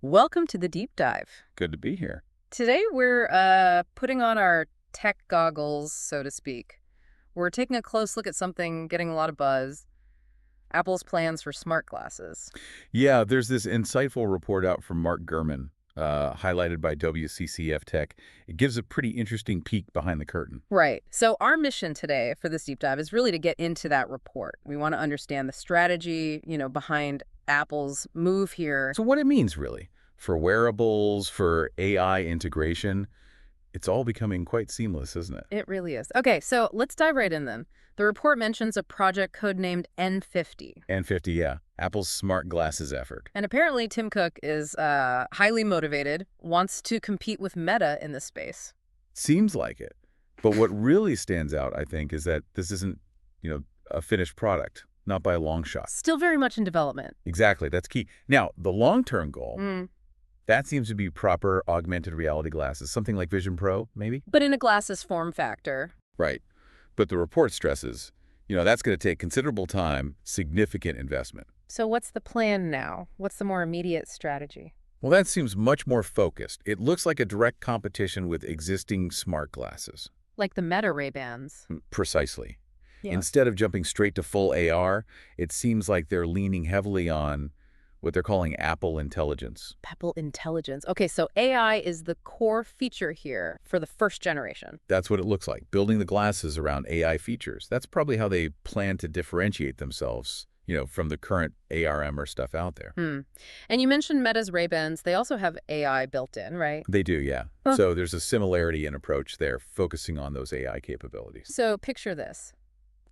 Welcome to the deep dive. Good to be here. Today we're putting on our tech goggles, so to speak. We're taking a close look at something getting a lot of buzz, Apple's plans for smart glasses. Yeah, there's this insightful report out from Mark Gurman, highlighted by WCCF Tech. It gives a pretty interesting peek behind the curtain. Right. So our mission today for this deep dive is really to get into that report. We want to understand the strategy, behind Apple's move here. So what it means, really, for wearables, for AI integration, it's all becoming quite seamless, isn't it? It really is. Okay, so let's dive right in then. The report mentions a project codenamed N50. And 50, yeah, Apple's smart glasses effort. And apparently Tim Cook is highly motivated, wants to compete with Meta in this space. Seems like it. But what really stands out, I think, is that this isn't, a finished product, not by a long shot. Still very much in development. Exactly, that's key. Now, the long-term goal, Mm. that seems to be proper augmented reality glasses, something like Vision Pro, maybe? But in a glasses form factor. Right. But the report stresses, that's going to take considerable time, significant investment. So what's the plan now? What's the more immediate strategy? Well, that seems much more focused. It looks like a direct competition with existing smart glasses. Like the Meta Ray-Bans. Precisely. Yeah. Instead of jumping straight to full AR, it seems like they're leaning heavily on what they're calling Apple Intelligence. Apple Intelligence. Okay, so AI is the core feature here for the first generation. That's what it looks like, building the glasses around AI features. That's probably how they plan to differentiate themselves, from the current ARM or stuff out there. And you mentioned Meta's Ray-Bans. They also have AI built in, right? They do, yeah. Huh. So there's a similarity in approach there, focusing on those AI capabilities. So picture this.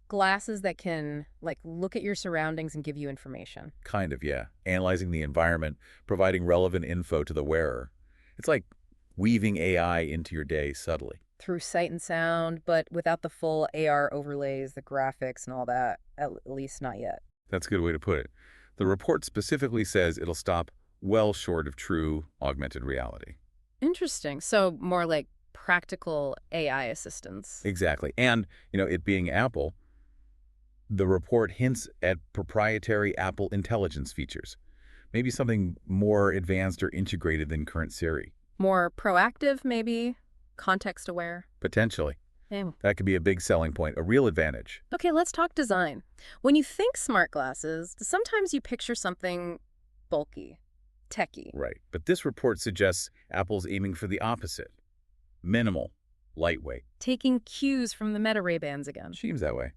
Glasses that can, look at your surroundings and give you information. Kind of, yeah. Analyzing the environment, providing relevant info to the wearer. It's like weaving AI into your day subtly. Through sight and sound, but without the full AR overlays, the graphics and all that, at least not yet. That's a good way to put it. The report specifically says it'll stop well short of true augmented reality. Interesting. So more like practical AI assistance. Exactly. And, it being Apple, the report hints at proprietary Apple Intelligence features. Maybe something more advanced or integrated than current Siri. More proactive, maybe? Context aware? Potentially. Yeah. That could be a big selling point, a real advantage. Okay, let's talk design. When you think smart glasses, sometimes you picture something bulky, techy. Right. But this report suggests Apple's aiming for the opposite. Minimal, lightweight. Taking cues from the Meta Ray-Bans again. Seems that way.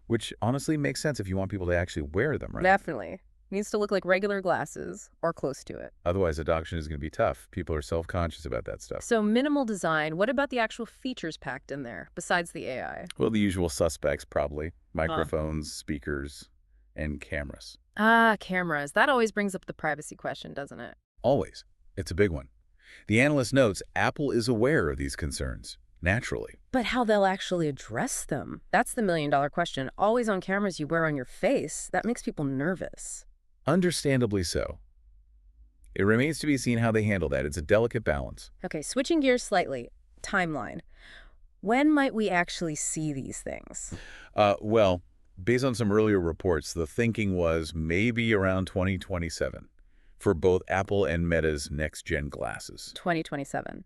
Which honestly makes sense if you want people to actually wear them, right? Definitely. Needs to look like regular glasses, or close to it. Otherwise, adoption is going to be tough. People are self-conscious about that stuff. So minimal design, what about the actual features packed in there, besides the AI? Well, the usual suspects, probably. Microphones, speakers, and cameras. Ah, cameras. That always brings up the privacy question, doesn't it? Always. It's a big one. The analyst notes Apple is aware of these concerns, naturally. But how they'll actually address them? That's the million-dollar question. Always on cameras you wear on your face, that makes people nervous. Understandably so. It remains to be seen how they handle that. It's a delicate balance. Okay, switching gears slightly. Timeline. When might we actually see these things? Well, based on some earlier reports, the thinking was maybe around 2027 for both Apple and Meta's next-gen glasses. 2027.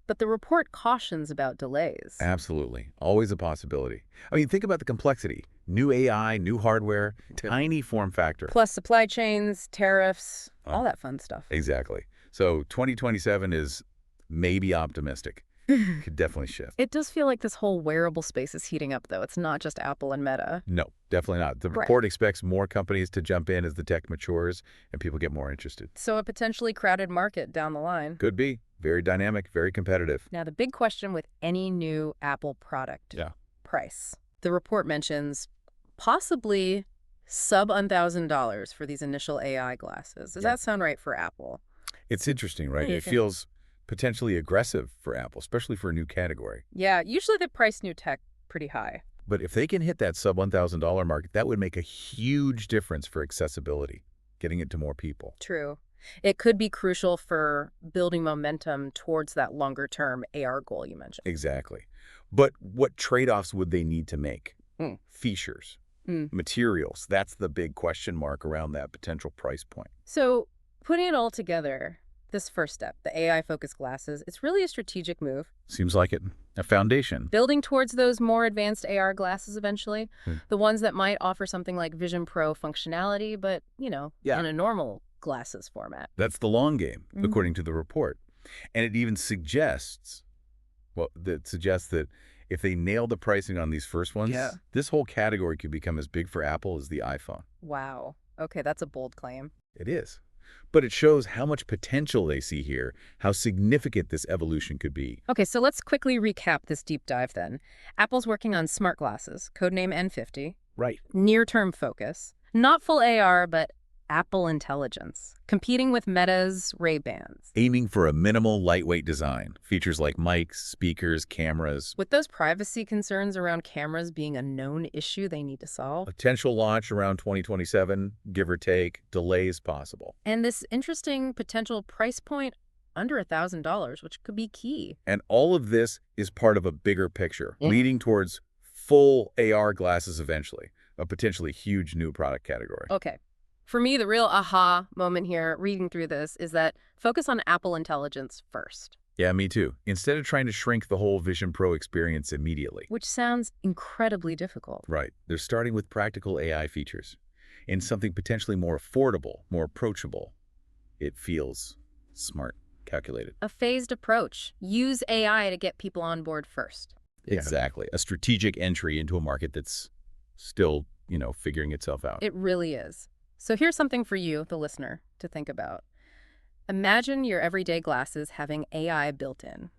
But the report cautions about delays. Absolutely. Always a possibility. I mean, think about the complexity. New AI, new hardware, tiny form factor. Plus supply chains, tariffs, all that fun stuff. Exactly. So 2027 is maybe optimistic. Could definitely shift. It does feel like this whole wearable space is heating up, though. It's not just Apple and Meta. No, definitely not. The report expects more companies to jump in as the tech matures and people get more interested. So a potentially crowded market down the line. Could be. Very dynamic, very competitive. Now, the big question with any new Apple product. Yeah. Price. The report mentions possibly sub $1,000 for these initial AI glasses. Does that sound right for Apple? It's interesting, right? It feels potentially aggressive for Apple, especially for a new category. Yeah, usually they price new tech pretty high. But if they can hit that sub $1,000 mark, that would make a huge difference for accessibility, getting it to more people. True. It could be crucial for building momentum towards that longer-term AR goal you mentioned. Exactly. But what trade-offs would they need to make? Features, materials. That's the big question mark around that potential price point. So putting it all together, This first step, the AI-focused glasses, it's really a strategic move. Seems like it. A foundation. Building towards those more advanced AR glasses eventually, Hmm. the ones that might offer something like Vision Pro functionality, but, Yeah. in a normal glasses format. That's the long game, Mhm. according to the report. And it even suggests, that if they nail the pricing on these first ones, Yeah. this whole category could become as big for Apple as the iPhone. Wow. Okay, that's a bold claim. It is. But it shows how much potential they see here, how significant this evolution could be. Okay, so let's quickly recap this deep dive then. Apple's working on smart glasses, codename N50, Right. near-term focus, not full AR, but Apple Intelligence, competing with Meta's Ray-Bans. Aiming for a minimal, lightweight design. Features like mics, speakers, cameras. With those privacy concerns around cameras being a known issue they need to solve. Potential launch around 2027, give or take. Delays possible. And this interesting potential price point under $1,000, which could be key. And all of this is part of a bigger picture, Yeah. leading towards full AR glasses eventually, a potentially huge new product category. Okay. For me, the real aha moment here, reading through this, is that focus on Apple Intelligence first. Yeah, me too. Instead of trying to shrink the whole Vision Pro experience immediately. Which sounds incredibly difficult. Right. They're starting with practical AI features and something potentially more affordable, more approachable. It feels smart, calculated. A phased approach. Use AI to get people on board first. Exactly. A strategic entry into a market that's still, figuring itself out. It really is. So here's something for you, the listener, to think about. Imagine your everyday glasses having AI built in,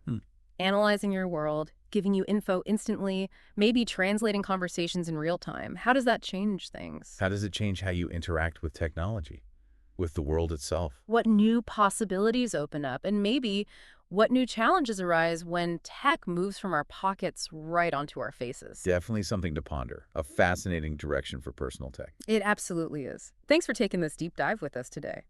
analyzing your world, giving you info instantly, maybe translating conversations in real time. How does that change things? How does it change how you interact with technology, with the world itself? What new possibilities open up? And maybe what new challenges arise when tech moves from our pockets right onto our faces? Definitely something to ponder. A fascinating direction for personal tech. It absolutely is. Thanks for taking this deep dive with us today.